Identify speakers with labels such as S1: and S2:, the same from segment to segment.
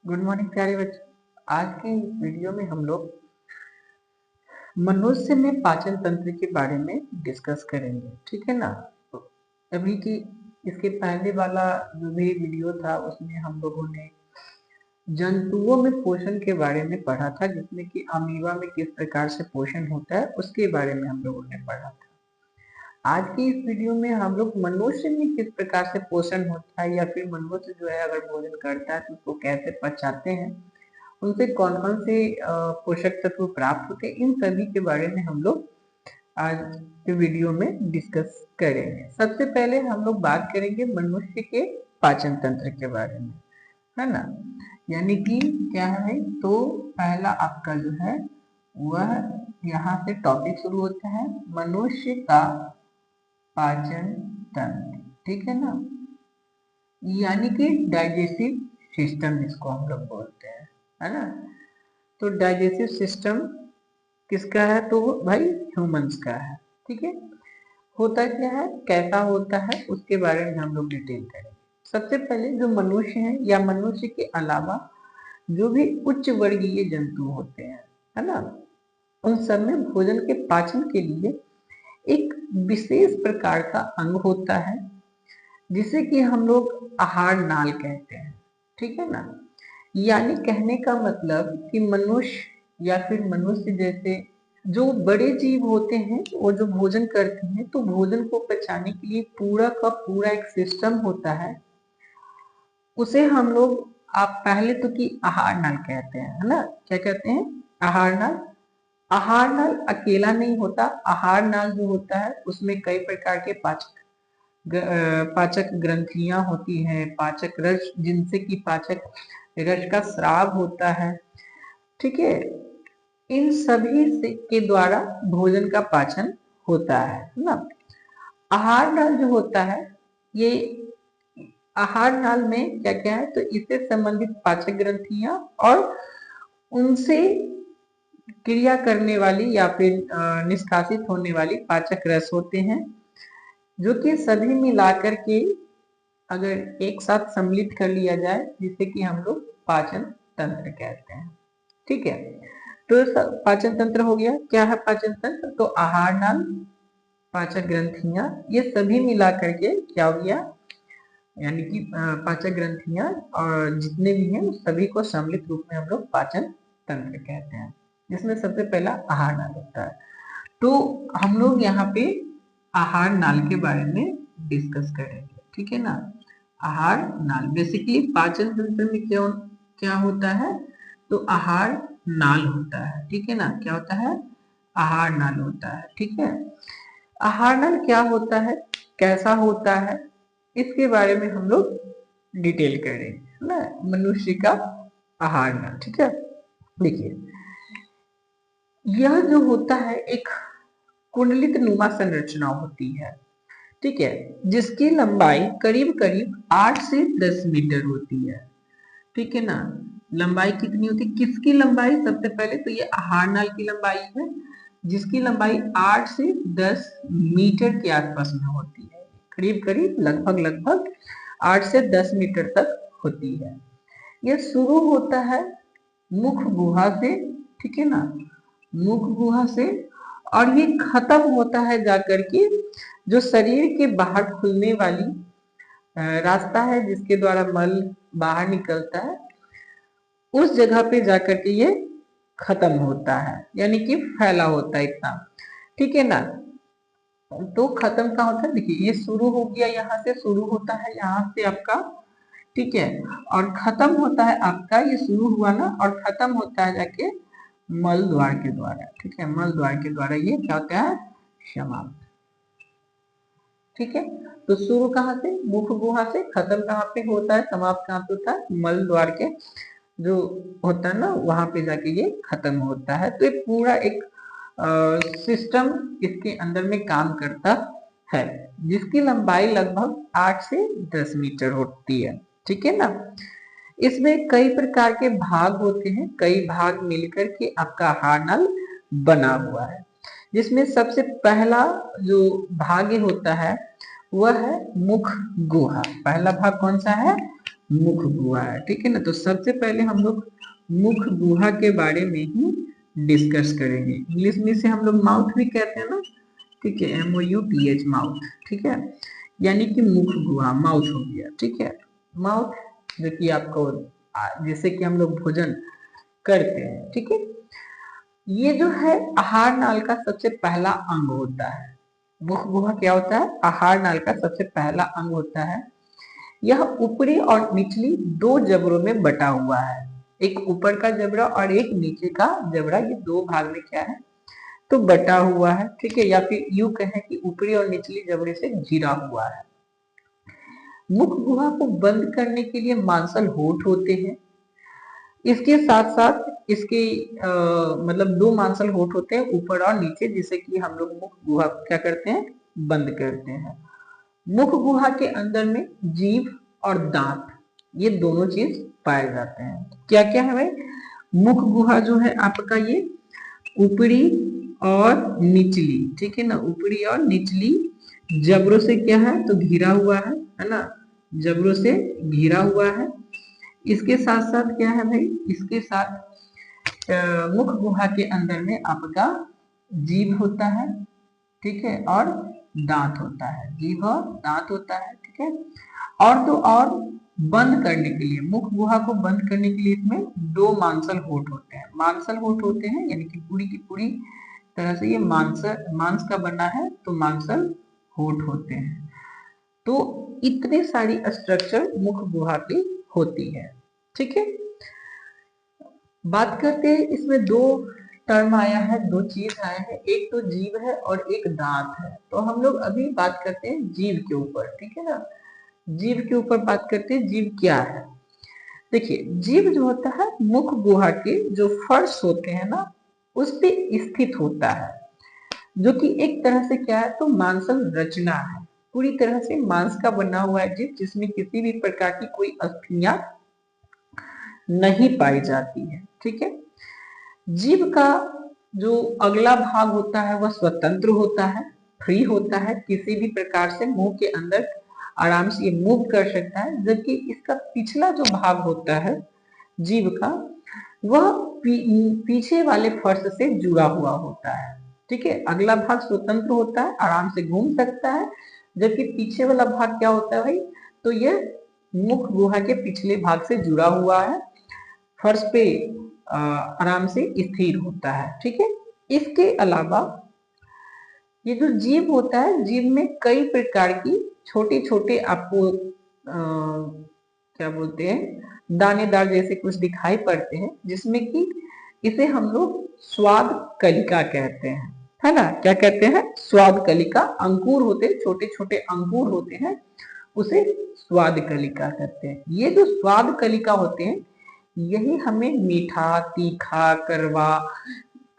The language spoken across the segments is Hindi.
S1: गुड मॉर्निंग प्यारे बच्चों। आज के इस वीडियो में हम लोग मनुष्य में पाचन तंत्र के बारे में डिस्कस करेंगे, ठीक है ना। तो अभी की इसके पहले वाला जो भी वीडियो था उसमें हम लोगों ने जंतुओं में पोषण के बारे में पढ़ा था, जिसमें कि अमीबा में किस प्रकार से पोषण होता है उसके बारे में हम लोगों ने पढ़ा था। आज की इस वीडियो में हम लोग मनुष्य में किस प्रकार से पोषण होता है, या फिर मनुष्य जो है अगर भोजन करता है तो उसको कैसे पचाते हैं, उनसे कौन कौन से पोषक तत्व प्राप्त होते हैं, इन सभी के बारे में हम लोग आज के वीडियो में डिस्कस करेंगे। सबसे पहले हम लोग बात करेंगे मनुष्य के पाचन तंत्र के बारे में, है ना। यानी कि क्या है, तो पहला आपका जो है वह यहाँ से टॉपिक शुरू होता है, मनुष्य का पाचन तंत्र, ठीक है ना। यानी कि डाइजेस्टिव सिस्टम जिसको हम लोग बोलते हैं, है ना। तो डाइजेस्टिव सिस्टम किसका है, तो भाई ह्यूमंस का है, ठीक है। होता क्या है, कैसा होता है, उसके बारे में हम लोग डिटेल करेंगे। सबसे पहले जो मनुष्य है या मनुष्य के अलावा जो भी उच्च वर्गीय जंतु होते हैं, है ना, उन सब में भोजन के पाचन के लिए एक विशेष प्रकार का अंग होता है जिसे कि हम लोग आहार नाल कहते हैं, ठीक है ना। यानी कहने का मतलब कि मनुष्य या फिर मनुष्य जैसे जो बड़े जीव होते हैं वो जो भोजन करते हैं, तो भोजन को पचाने के लिए पूरा का पूरा एक सिस्टम होता है, उसे हम लोग आप पहले तो कि आहार नाल कहते हैं, है ना। क्या कहते हैं, आहार नाल। आहार नाल अकेला नहीं होता, आहार नाल जो होता है उसमें कई प्रकार के पाचक ग्रंथियां होती हैं, पाचक रस जिनसे कि पाचक रस का स्राव होता है, ठीक है। इन सभी से के द्वारा भोजन का पाचन होता है ना। आहार नाल जो होता है, ये आहार नाल में क्या क्या है, तो इससे संबंधित पाचक ग्रंथियां और उनसे क्रिया करने वाली या फिर निष्कासित होने वाली पाचक रस होते हैं, जो कि सभी मिलाकर के अगर एक साथ सम्मिलित कर लिया जाए जिसे कि हम लोग पाचन तंत्र कहते हैं, ठीक है। तो पाचन तंत्र हो गया। क्या है पाचन तंत्र, तो आहार नाल, पाचक ग्रंथियां, ये सभी मिला करके क्या हो गया, यानी कि पाचक ग्रंथियां और जितने भी हैं सभी को सम्मिलित रूप में हम लोग पाचन तंत्र कहते हैं, जिसमें सबसे पहला आहार नाल होता है। तो हम लोग यहाँ पे आहार नाल के बारे में डिस्कस करेंगे, ठीक है ना। आहार नाल बेसिकली पाचन तंत्र में क्या क्या होता है, तो आहार नाल होता है, ठीक है ना। क्या होता है, आहार नाल होता है, ठीक है। आहार नाल क्या होता है, कैसा होता है, इसके बारे में हम लोग डिटेल करेंगे ना। मनुष्य का आहार नाल, ठीक है। देखिए, यह जो होता है एक कुंडलित नुमा संरचना होती है, ठीक है, जिसकी लंबाई करीब करीब 8 से 10 मीटर होती है, ठीक है ना। लंबाई कितनी होती है, किसकी लंबाई, सबसे पहले तो ये आहार नाल की लंबाई है, जिसकी लंबाई 8 से 10 मीटर के आसपास में होती है, करीब करीब लगभग लगभग 8 से 10 मीटर तक होती है। यह शुरू होता है मुख गुहा से, ठीक है ना, मुख गुहा से, और ये खत्म होता है जाकर के जो शरीर के बाहर खुलने वाली रास्ता है जिसके द्वारा मल बाहर निकलता है, उस जगह पे जाकर के ये खत्म होता है, यानी कि फैला होता है इतना, ठीक है ना। तो खत्म कहाँ होता है, देखिए ये शुरू हो गया, यहाँ से शुरू होता है, यहाँ से आपका, ठीक है, और खत्म होता है आपका, ये शुरू हुआ ना और खत्म होता है जाके मल द्वार के द्वारा, ठीक है, मल द्वार के द्वारा ये क्या होता है, समाप्त, ठीक है। तो शुरू कहाँ से, मुख गुहा से, खत्म कहाँ पे होता है, समाप्त कहाँ पे होता है, मल द्वार के जो होता है ना वहां पे जाके ये खत्म होता है। तो ये पूरा एक सिस्टम इसके अंदर में काम करता है, जिसकी लंबाई लगभग 8 से 10 मीटर होती है, ठीक है ना। इसमें कई प्रकार के भाग होते हैं, कई भाग मिलकर के आपका आहार नल बना हुआ है, जिसमें सबसे पहला जो भाग होता है वह है मुख गुहा। पहला भाग कौन सा है, मुख गुहा है, ठीक है ना। तो सबसे पहले हम लोग मुख गुहा के बारे में ही डिस्कस करेंगे। इंग्लिश में से हम लोग माउथ भी कहते हैं ना, ठीक है, MOUTH माउथ, ठीक है, यानी कि मुख गुहा माउथ हो गया, ठीक है। माउथ जो कि आपको जैसे कि हम लोग भोजन करते हैं, ठीक है, ये जो है आहार नाल का सबसे पहला अंग होता है। मुख गुहा क्या होता है? आहार नाल का सबसे पहला अंग होता है। यह ऊपरी और निचली दो जबड़ों में बटा हुआ है। एक ऊपर का जबड़ा और एक नीचे का जबड़ा, ये दो भाग में क्या है तो बटा हुआ है, ठीक है, या फिर यूं कहें कि ऊपरी और निचली जबड़े से घिरा हुआ है। मुख गुहा को बंद करने के लिए मांसल होठ होते हैं। इसके साथ साथ इसके मतलब दो मांसल होठ होते हैं ऊपर और नीचे, जिसे कि हम लोग मुख गुहा क्या करते हैं बंद करते हैं। मुख गुहा के अंदर में जीभ और दांत, ये दोनों चीज पाए जाते हैं। क्या क्या है भाई? मुख गुहा जो है आपका ये ऊपरी और निचली, ठीक है ना, ऊपरी और निचली जबड़ों से क्या है तो घिरा हुआ है ना, जबड़ों से घिरा हुआ है। इसके साथ साथ क्या है भाई, इसके साथ मुख गुहा के अंदर में आपका जीभ होता है, ठीक है, और दांत होता है, जीभ और दांत होता है, ठीक है। और तो और बंद करने के लिए, मुख गुहा को बंद करने के लिए इसमें दो मांसल होठ होते हैं। मांसल होठ होते हैं यानी कि पूरी की पूरी तरह से ये मांस का बना है, तो मांसल होठ होते हैं। तो इतने सारी स्ट्रक्चर मुख गुहा की होती है, ठीक है। बात करते हैं, इसमें दो टर्म आया है, दो चीज आया है, एक तो जीभ है और एक दांत है। तो हम लोग अभी बात करते हैं जीभ के ऊपर, ठीक है ना। जीभ के ऊपर बात करते हैं, जीभ क्या है। देखिए, जीभ जो होता है मुख गुहा के जो फर्श होते हैं ना, उस पे स्थित होता है, जो कि एक तरह से क्या है तो मांसल रचना है। पूरी तरह से मांस का बना हुआ है जीभ, जिसमें किसी भी प्रकार की कोई अस्थियां नहीं पाई जाती है, ठीक है। जीभ का जो अगला भाग होता है वह स्वतंत्र होता है, फ्री होता है, किसी भी प्रकार से मुंह के अंदर आराम से ये मूव कर सकता है। जबकि इसका पिछला जो भाग होता है जीभ का, वह पीछे वाले फर्श से जुड़ा हुआ होता है, ठीक है। अगला भाग स्वतंत्र होता है, आराम से घूम सकता है, जबकि पीछे वाला भाग क्या होता है भाई, तो ये मुख गुहा के पिछले भाग से जुड़ा हुआ है, फर्श पे आराम से स्थिर होता है, ठीक है। इसके अलावा ये जो जीभ होता है, जीभ में कई प्रकार की छोटे छोटे आपको क्या बोलते हैं दानेदार जैसे कुछ दिखाई पड़ते हैं, जिसमें कि इसे हम लोग स्वाद कलिका कहते हैं, है ना। क्या कहते हैं? स्वाद कलिका। अंकुर होते हैं, छोटे छोटे अंकुर होते हैं, उसे स्वाद कलिका कहते हैं। ये जो स्वाद कलिका होते हैं, यही हमें मीठा, तीखा, कड़वा,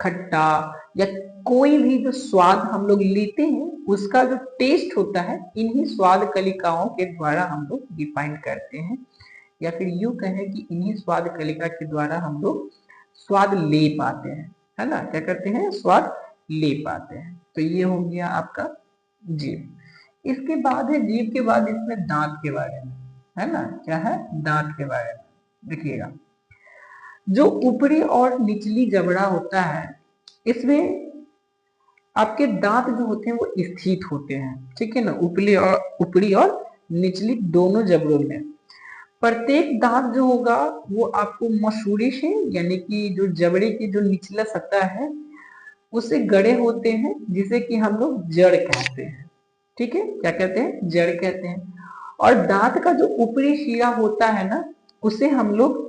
S1: खट्टा या कोई भी जो स्वाद हम लोग लेते हैं, उसका जो टेस्ट होता है, इन्हीं स्वाद कलिकाओं के द्वारा हम लोग डिफाइन करते हैं, या फिर यूं कहें कि इन्हीं स्वाद कलिका के द्वारा हम लोग स्वाद ले पाते हैं, है ना। क्या करते हैं? स्वाद ले पाते हैं। तो ये हो गया आपका जीभ। इसके बाद है, जीभ के बाद इसमें दांत के बारे में, है ना। क्या है? दांत के बारे में देखिएगा। जो ऊपरी और निचली जबड़ा होता है, इसमें आपके दांत जो होते हैं वो स्थित होते हैं, ठीक है ना, ऊपरी और निचली दोनों जबड़ों में। प्रत्येक दांत जो होगा वो आपको मसूड़े से, यानी कि जो जबड़े की जो निचला सतह है उससे गड़े होते हैं, जिसे कि हम लोग जड़ कहते हैं, ठीक है। क्या कहते हैं? जड़ कहते हैं। और दांत का जो ऊपरी शिरा होता है ना, उसे हम लोग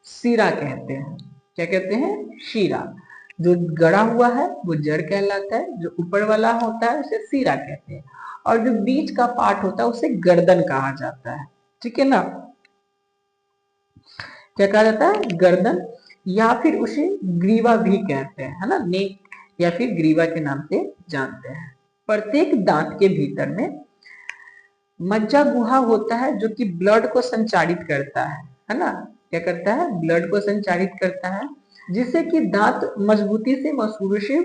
S1: शिरा कहते हैं। क्या कहते हैं? शिरा। जो गड़ा हुआ है वो जड़ कहलाता है, जो ऊपर वाला होता है उसे शिरा कहते हैं, और जो बीच का पार्ट होता है उसे गर्दन कहा जाता है, ठीक है ना। क्या कहा जाता है? गर्दन, या फिर उसे ग्रीवा भी कहते हैं, है ना, नेक या फिर ग्रीवा के नाम से जानते हैं। प्रत्येक दांत के भीतर में मज्जा गुहा होता है, जो कि ब्लड को संचारित करता है ना। क्या करता है? ब्लड को संचारित करता है, जिससे कि दांत मजबूती से मसूड़ों से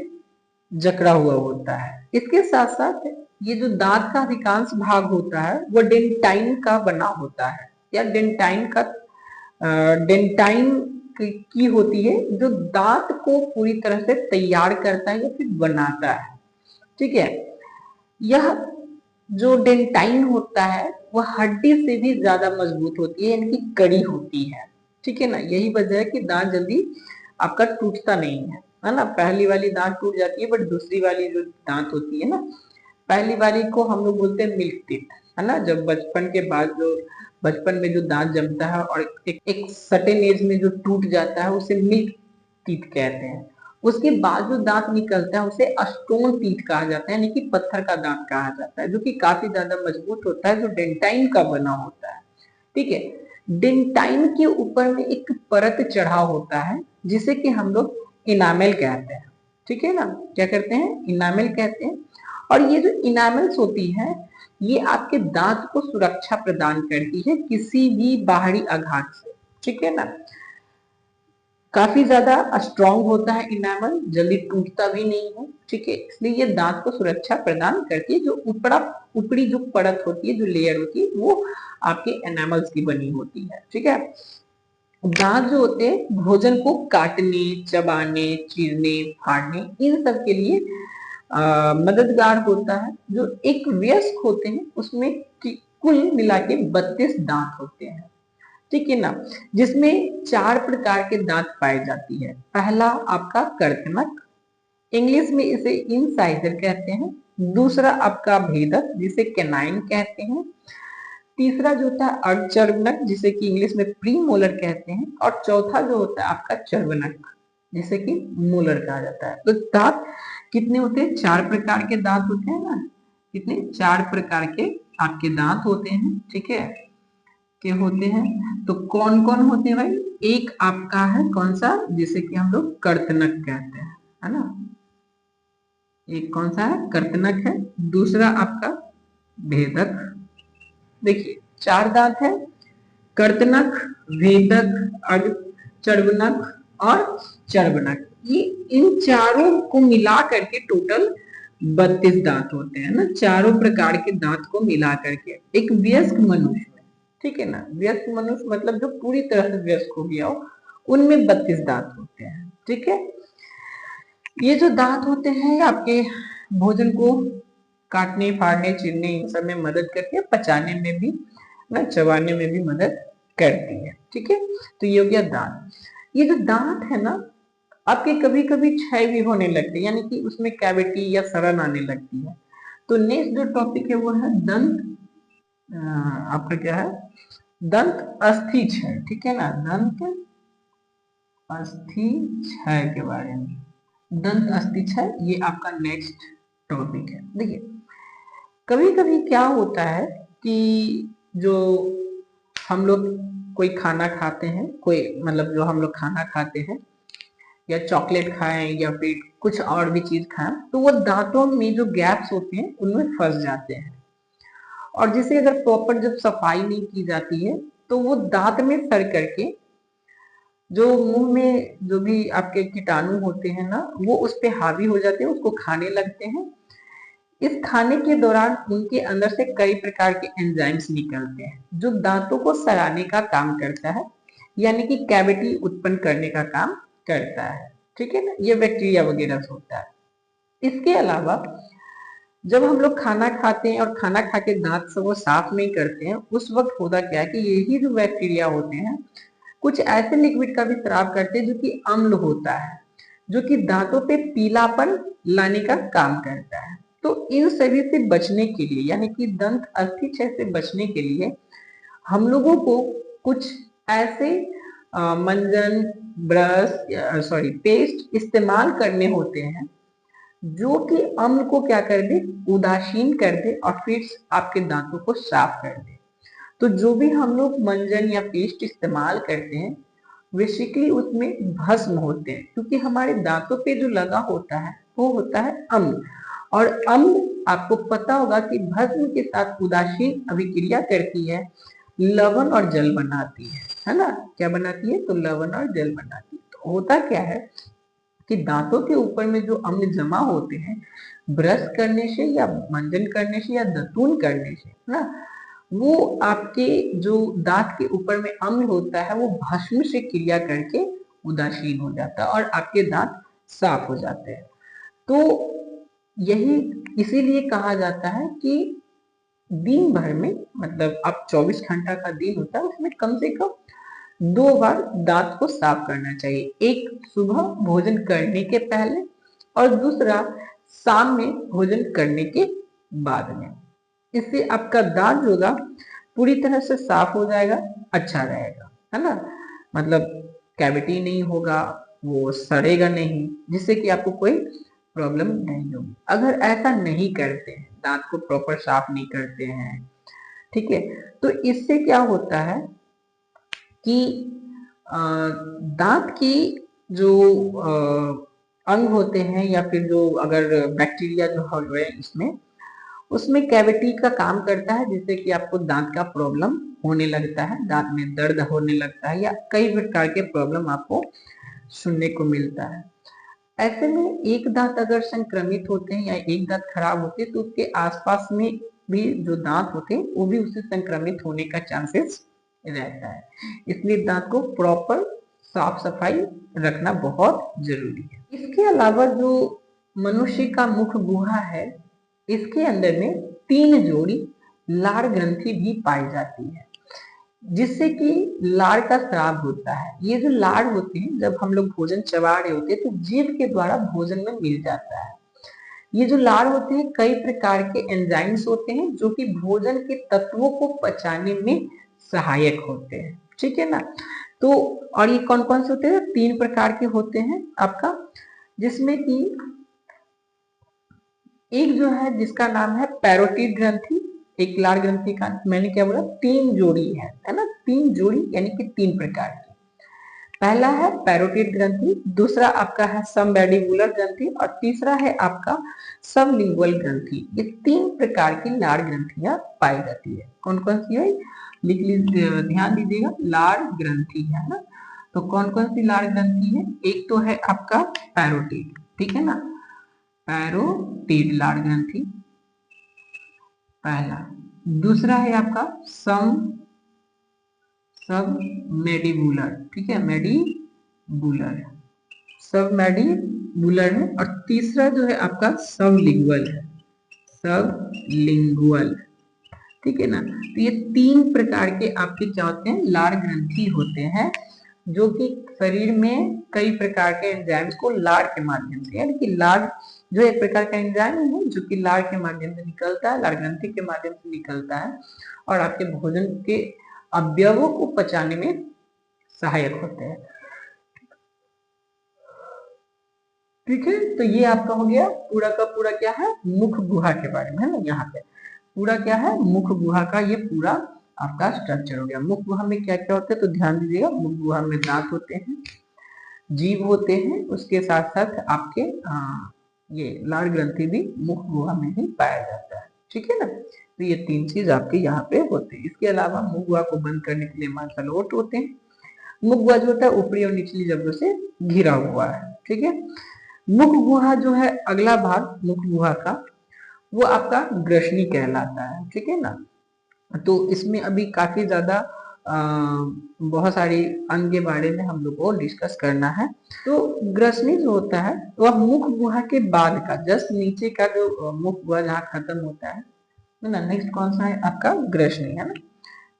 S1: जकड़ा हुआ होता है। इसके साथ साथ ये जो दांत का अधिकांश भाग होता है वो डेंटाइन का बना होता है, या डेंटाइन का डेंटाइन की होती है जो दांत को पूरी तरह से तैयार करता है या फिर बनाता है। ठीक है, यह जो डेंटाइन होता है वह हड्डी से भी ज्यादा मजबूत होती है, यानी कि कड़ी होती है। ठीक है ना, यही वजह है कि दांत जल्दी आपका टूटता नहीं है ना। पहली वाली दांत टूट जाती है, बट दूसरी वाली जो दांत होती है ना, पहली वाली को हम लोग बोलते हैं मिल्क टीथ, है ना। जब बचपन के बाद जो बचपन में जो दांत जमता है और एक सर्टेन एज में जो टूट जाता है उसे मिल्क टीथ कहते हैं। उसके बाद जो दांत निकलता है उसे स्टोन टीथ कहा जाता है, यानी कि पत्थर का दांत कहा जाता है, जो कि काफी ज्यादा मजबूत होता है, जो डेंटाइन का बना होता है। ठीक है, डेंटाइन के ऊपर में एक परत चढ़ा होता है जिसे कि हम लोग इनामेल कहते हैं। ठीक है ना, क्या करते हैं, इनामेल कहते हैं। और ये जो इनामल्स होती है ये आपके दांत को सुरक्षा प्रदान करती है किसी भी बाहरी आघात से। ठीक है ना, काफी ज्यादा स्ट्रॉन्ग होता है इनामल, जल्दी टूटता भी नहीं है। ठीक है, इसलिए ये दांत को सुरक्षा प्रदान करती है। जो ऊपरी जो परत होती है, जो लेयर होती है, वो आपके एनामल्स की बनी होती है। ठीक है, दांत जो होते हैं भोजन को काटने, चबाने, चीरने, फाड़ने, इन सब के लिए मददगार होता है। जो एक वयस्क होते हैं उसमें कुल मिला के 32 दांत होते हैं। ठीक है ना, जिसमें 4 प्रकार के दांत पाए जाती है। पहला आपका कर्तनक, इंग्लिश में इसे इंसाइजर कहते हैं। दूसरा आपका भेदक जिसे कैनाइन कहते हैं। तीसरा जो होता है अर्धचर्वनक जिसे कि इंग्लिश में प्रीमोलर कहते हैं। और चौथा जो होता है आपका चर्वनक जिसे कि मोलर कहा जाता है। तो दांत कितने होते हैं, 4 प्रकार के दांत होते हैं ना। कितने, 4 प्रकार के आपके दांत होते हैं। ठीक है, के होते हैं। तो कौन कौन होते हैं भाई, एक आपका है कौन सा, जिसे कि हम लोग कर्तनक कहते हैं, है ना। एक कौन सा है, कर्तनक है। दूसरा आपका भेदक। देखिए 4 दांत है, कर्तनक, भेदक, चर्वनक और चर्वनक। ये इन चारों को मिला करके टोटल 32 दांत होते हैं ना। चारों प्रकार के दांत को मिला करके एक वयस्क मनुष्य, ठीक है ना, व्यस्क मनुष्य मतलब जो पूरी तरह से व्यस्क हो गया हो, उनमें 32 दांत होते हैं। ठीक है, ये जो दांत होते हैं आपके भोजन को काटने, फाड़ने, चीरने, इन सब में मदद करती है, पचाने में भी ना, चबाने में भी मदद करती है। ठीक है, तो ये हो गया दांत। ये जो दांत है ना आपके कभी कभी क्षय भी होने लगते हैं, यानी कि उसमें कैविटी या सड़न आने लगती है। तो नेक्स्ट जो टॉपिक है वो है दंत, आपका क्या है, दंत अस्थि क्षय। ठीक है ना, दंत अस्थि क्षय के बारे में, दंत अस्थि क्षय ये आपका नेक्स्ट टॉपिक है। देखिए कभी कभी क्या होता है कि जो हम लोग कोई खाना खाते हैं, कोई मतलब जो हम लोग खाना खाते हैं या चॉकलेट खाएं या फिर कुछ और भी चीज खाएं, तो वो दांतों में जो गैप्स होते हैं उनमें फंस जाते हैं। और जिसे अगर प्रॉपर जब सफाई नहीं की जाती है तो वो दांत में सड़ करके जो मुंह में जो भी आपके कीटाणु होते हैं ना, वो उस पे हावी हो जाते हैं, उसको खाने लगते हैं। इस खाने के दौरान उनके अंदर से कई प्रकार के एंजाइम्स निकलते हैं जो दांतों को सड़ाने का काम करता है, यानी कि कैविटी उत्पन्न करने का काम करता है। ठीक है ना, ये बैक्टीरिया वगैरह से होता है। इसके अलावा जब हम लोग खाना खाते हैं और खाना खा के दांत से वो साफ नहीं करते हैं, उस वक्त होता क्या है कि यही जो बैक्टीरिया होते हैं कुछ ऐसे लिक्विड का भी स्राव करते हैं जो कि अम्ल होता है, जो कि दांतों पे पीलापन लाने का काम करता है। तो इन सभी से बचने के लिए, यानी कि दंत अस्थि क्षय से बचने के लिए हम लोगों को कुछ ऐसे मंजन, ब्रश, सॉरी पेस्ट इस्तेमाल करने होते हैं जो कि अम्ल को क्या कर दे, उदासीन कर दे और फिर आपके दांतों को साफ कर दे। तो जो भी हम लोग मंजन या पेस्ट इस्तेमाल करते हैं बेसिकली उसमें भस्म होते हैं, क्योंकि हमारे दांतों पे जो लगा होता है वो होता है अम्ल। और अम्ल आपको पता होगा कि भस्म के साथ उदासीन अभिक्रिया करती है, लवण और जल बनाती है ना। क्या बनाती है, तो लवण और जल बनाती है। तो होता क्या है कि दांतों के ऊपर में जो अम्ल जमा होते हैं ब्रश करने से या मंजन करने से या दातून करने से ना, वो आपके जो दांत के ऊपर में अम्ल होता है वो भस्म से क्रिया करके उदासीन हो जाता है और आपके दांत साफ हो जाते हैं। तो यही इसीलिए कहा जाता है कि दिन भर में, मतलब आप 24 घंटा का दिन होता है उसमें कम से कम 2 बार दांत को साफ करना चाहिए। एक सुबह भोजन करने के पहले और दूसरा शाम में भोजन करने के बाद में। इससे आपका दांत जो होगा पूरी तरह से साफ हो जाएगा, अच्छा रहेगा, है ना। मतलब कैविटी नहीं होगा, वो सड़ेगा नहीं, जिससे कि आपको कोई प्रॉब्लम नहीं होगी। अगर ऐसा नहीं करते हैं, दांत को प्रॉपर साफ नहीं करते हैं, ठीक है, तो इससे क्या होता है कि दांत की जो अंग होते हैं या फिर जो अगर बैक्टीरिया जो हो गए इसमें, उसमें कैविटी का काम करता है, जिससे कि आपको दांत का प्रॉब्लम होने लगता है, दांत में दर्द होने लगता है या कई प्रकार के प्रॉब्लम आपको सुनने को मिलता है। ऐसे में एक दांत अगर संक्रमित होते हैं या एक दांत खराब होते हैं तो उसके आसपास में भी जो दांत होते हैं वो भी उससे संक्रमित होने का चांसेस रहता है। इसलिए दांत को प्रॉपर साफ सफाई रखना बहुत जरूरी है। इसके अलावा जो मनुष्य का मुख गुहा है, इसके अंदर में 3 जोड़ी लाड़ ग्रंथि भी पाई जाती है, जिससे कि लाड़ का स्राव होता है। ये जो लाड़ होते हैं, जब हम लोग भोजन चबा रहे होते हैं तो जीभ के द्वारा भोजन में मिल जाता है। ये जो लाड़ होते हैं कई प्रकार के एंजाइम्स होते हैं जो कि भोजन के तत्वों को पचाने में सहायक होते हैं, ठीक है ना। तो और ये कौन कौन से होते हैं? 3 प्रकार के होते हैं आपका, जिसमें कि एक जो है जिसका नाम है पैरोटिड ग्रंथि, एक लाड़ ग्रंथि का मैंने क्या बोला 3 जोड़ी है ना, 3 जोड़ी यानी कि 3 प्रकार की। पहला है पैरोटिड ग्रंथि, दूसरा आपका है सबमैंडिबुलर ग्रंथि और तीसरा है आपका सबलिंगुअल ग्रंथि। ये 3 प्रकार की लाड़ ग्रंथियां पाई जाती है। कौन कौन सी है? लिख लीजिए, ध्यान दीजिएगा, लाड़ ग्रंथि है ना। तो कौन कौन सी लाड़ ग्रंथि है? एक तो है आपका पैरोटिड, ठीक है ना, पैरोटिड लाड़ ग्रंथि पहला। दूसरा है आपका सब मेडिबुलर, ठीक है, मेडिबुलर, सब मेडिबुलर है। और तीसरा जो है आपका सबलिंगुअल है, सबलिंगुअल, ठीक है ना। तो ये 3 प्रकार के आपके क्या होते हैं? लाड़ ग्रंथि होते हैं, जो कि शरीर में कई प्रकार के एंजाइम्स को लाड़ के माध्यम से, यानी कि लाड़ जो एक प्रकार का एंजाइम है जो कि लाड़ के माध्यम से निकलता है, लाड़ ग्रंथि के माध्यम से निकलता है और आपके भोजन के अवयवों को पचाने में सहायक होते हैं, ठीक है। तो ये आपका हो गया पूरा का पूरा क्या है? मुख गुहा के बारे में, है ना। यहाँ पे पूरा क्या है? मुख गुहा का ये पूरा आपका स्ट्रक्चर हो गया। मुख गुहा में क्या क्या होता है तो ध्यान दीजिएगा। मुख गुहा में दांत होते हैं, जीभ होते हैं, उसके साथ साथ आपके ये लाड़ ग्रंथि भी मुख गुहा में ही पाया जाता है, ठीक है ना। तो ये 3 चीज आपके यहाँ पे होते हैं। इसके अलावा मुख गुहा को बंद करने के लिए मांसल ओठ होते हैं। मुख गुहा जो होता है ऊपरी और निचली जबड़ों से घिरा हुआ है, ठीक है। मुख गुहा जो है अगला भाग मुख गुहा का, वो आपका ग्रसनी कहलाता है, ठीक है ना। तो इसमें अभी काफी ज्यादा बहुत सारी अंग के बारे में हम लोग को डिस्कस करना है। तो ग्रसनी जो होता है वह मुख गुहा के बाद का जस्ट नीचे का जो मुख गुहा जहाँ खत्म होता है ना। नेक्स्ट कौन सा है? आपका ग्रसनी, है ना।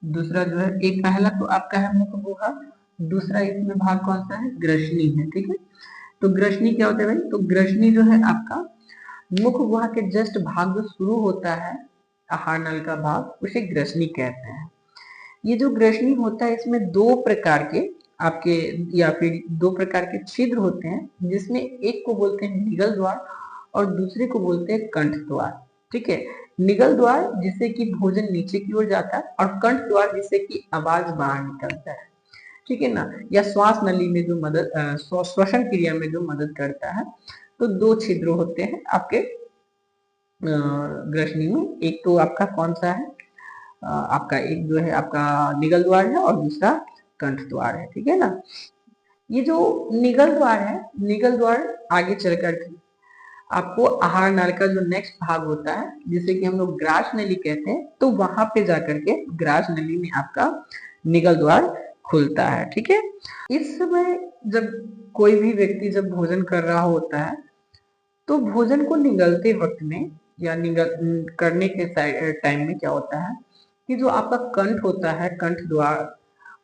S1: दूसरा जो है, एक पहला तो आपका है मुख गुहा, दूसरा इसमें भाग कौन सा है? ग्रसनी है, ठीक है। तो ग्रसनी क्या होता है भाई? तो ग्रसनी जो है आपका मुख गुहा के जस्ट भाग जो शुरू होता है, आहार नल का भाग, उसे ग्रसनी कहते हैं। ये जो ग्रसनी होता है इसमें 2 प्रकार के आपके या फिर 2 प्रकार के छिद्र होते हैं, जिसमें एक को बोलते हैं निगल द्वार और दूसरे को बोलते हैं कंठ द्वार, ठीक है। निगल द्वार जिससे कि भोजन नीचे की ओर जाता है और कंठ द्वार जिससे कि आवाज बाहर निकलता है, ठीक है ना, या श्वास नली में जो मदद श्वसन क्रिया में जो मदद करता है। तो 2 छिद्र होते हैं आपके ग्रसनी में। एक तो आपका कौन सा है? आपका एक जो है आपका निगल द्वार है और दूसरा कंठ द्वार है, ठीक है ना। ये जो निगल द्वार है, निगल द्वार आगे चल कर आपको आहार नाल का जो नेक्स्ट भाग होता है जिसे कि हम लोग ग्रास नली कहते हैं, तो वहां पे जाकर के ग्रास नली में आपका निगल द्वार खुलता है। ठीक है, इस समय जब कोई भी व्यक्ति जब भोजन कर रहा होता है तो भोजन को निगलते वक्त में या निगल करने के टाइम में क्या होता है कि जो आपका कंठ होता है, कंठ द्वार,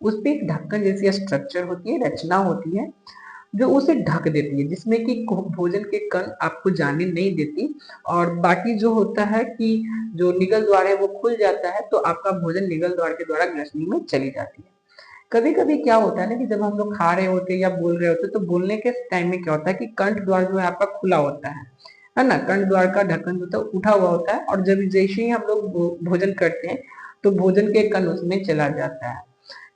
S1: उस पे एक ढक्कन जैसी स्ट्रक्चर होती है, रचना होती है जो उसे ढक देती है, जिसमें कि भोजन के कण आपको जाने नहीं देती, और बाकी जो होता है कि जो निगल द्वार है वो खुल जाता है, तो आपका भोजन निगल द्वार के द्वारा ग्रसनी में चली जाती है। कभी कभी क्या होता है ना कि जब हम लोग खा रहे होते हैं या बोल रहे होते हैं, तो बोलने के टाइम में क्या होता है कि कंठ द्वार जो है आपका खुला होता है ना, कंठ द्वार का ढक्कन जो होता है उठा हुआ होता है, और जब जैसे ही हम लोग भोजन करते हैं तो भोजन के कण उसमें चला जाता है।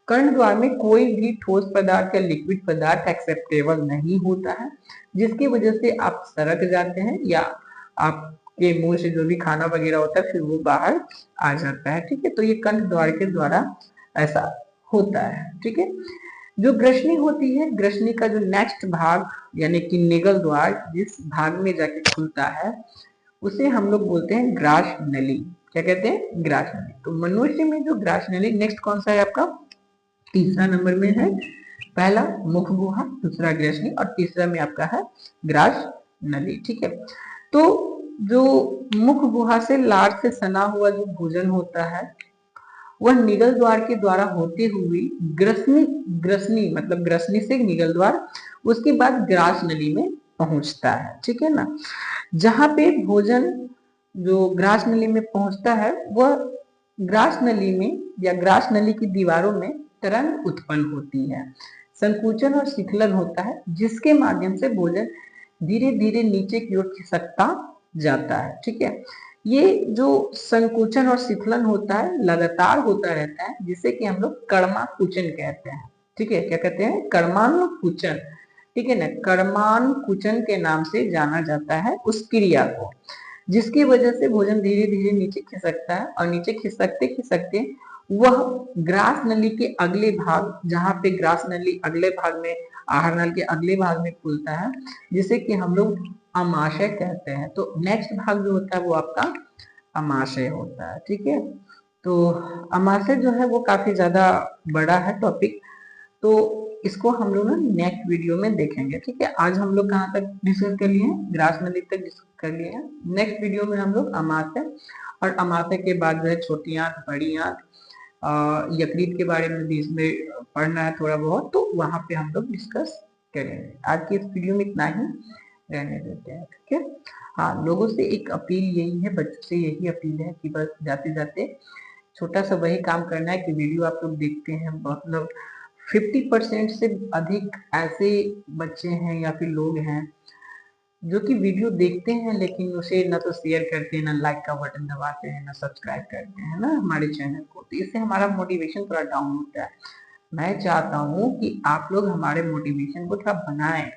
S1: कर्ण द्वार में कोई भी ठोस पदार्थ या लिक्विड पदार्थ एक्सेप्टेबल नहीं होता है, जिसकी वजह से आप सड़क जाते हैं या आपके मुंह से जो भी खाना वगैरह होता है फिर वो बाहर आ जाता है। ठीक है, तो ये कंठ द्वार के द्वारा ऐसा होता है। ठीक है, जो ग्रसनी होती है, ग्रसनी का जो नेक्स्ट भाग यानी कि निगल द्वार जिस भाग में जाके खुलता है उसे हम लोग बोलते हैं ग्रास नली। क्या कहते हैं? ग्रास नली। तो मनुष्य में जो ग्रास नली नेक्स्ट कौन सा है आपका? तीसरा नंबर में है। पहला मुख गुहा, दूसरा ग्रसनी, और तीसरा में आपका है ग्रास नली। ठीक है, तो जो मुख गुहा से लार से सना हुआ जो भोजन होता है वह निगल द्वार के द्वारा होते हुए ग्रसनी, ग्रसनी मतलब ग्रसनी से निगल द्वार, उसके बाद ग्रास नली में पहुंचता है। ठीक है ना, जहां पे भोजन जो ग्रास नली में पहुंचता है वह ग्रास नली में या ग्रास नली की दीवारों में तरंग उत्पन्न होती है, संकुचन और शिथिलन होता है, जिसके माध्यम से भोजन धीरे धीरे नीचे की ओर खिसकता जाता है। ठीक है, ये जो संकुचन और शिथिलन होता है लगातार होता रहता है, जिसे कि हम लोग कर्मा कुचन कहते हैं। ठीक है, क्या कहते हैं? कर्मान कुचन। ठीक है ना, कर्मान कुचन के नाम से जाना जाता है उस क्रिया को, जिसकी वजह से भोजन धीरे धीरे नीचे खिसकता है, और नीचे खिसकते खिसकते वह ग्रास नली के अगले भाग, जहां पे ग्रास नली अगले भाग में आहार नल के अगले भाग में खुलता है, जिसे कि हम लोग अमाशय कहते हैं। तो नेक्स्ट भाग जो होता है वो आपका अमाशय होता है। ठीक है, तो अमाशय जो है वो काफी ज्यादा बड़ा है टॉपिक, तो इसको हम लोग ना नेक्स्ट वीडियो में देखेंगे। ठीक है, आज हम लोग कहाँ तक डिस्कस कर लिए हैं? ग्रास नदी तक डिस्कस कर लिए हैं। नेक्स्ट वीडियो में हम लोग अमाशय और अमाशय के बाद जो है छोटी आंत, बड़ी आंत, यकृत के बारे में भी इसमें पढ़ना है थोड़ा बहुत, तो वहां पे हम लोग डिस्कस करेंगे। आज की इस वीडियो में इतना ही रहने देते हैं। ठीक है, हाँ, लोगों से एक अपील यही है, बच्चों से यही अपील है कि बस जाते जाते छोटा सा वही काम करना है कि वीडियो आप लोग देखते हैं, मतलब 50% से अधिक ऐसे बच्चे हैं या फिर लोग हैं जो कि वीडियो देखते हैं लेकिन उसे ना तो शेयर करते हैं, ना लाइक का बटन दबाते हैं, ना सब्सक्राइब करते हैं ना हमारे चैनल को, तो इससे हमारा मोटिवेशन थोड़ा डाउन होता है। मैं चाहता हूँ कि आप लोग हमारे मोटिवेशन को थोड़ा बनाएं।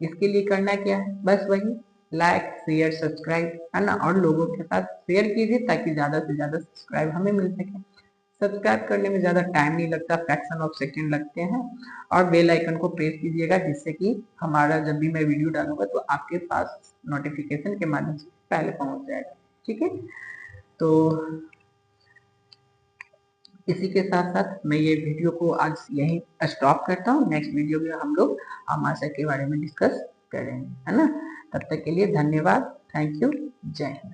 S1: इसके लिए करना क्या है? बस वही लाइक, शेयर, सब्सक्राइब, है ना, और लोगों के साथ शेयर कीजिए ताकि ज्यादा से ज्यादा सब्सक्राइब हमें मिल सके। सब्सक्राइब करने में ज़्यादा टाइम नहीं लगता, फ्रैक्शन ऑफ सेकेंड लगते हैं, और बेल आइकन को प्रेस कीजिएगा, जिससे कि हमारा जब भी मैं वीडियो डालूंगा तो आपके पास नोटिफिकेशन के माध्यम से पहले पहुंच जाएगा। ठीक है, तो इसी के साथ साथ मैं ये वीडियो को आज यहीं स्टॉप करता हूँ। नेक्स्ट वीडियो में हम लोग अमाशय के बारे में डिस्कस करेंगे, है ना। तब तक के लिए धन्यवाद, थैंक यू, जय हिंद।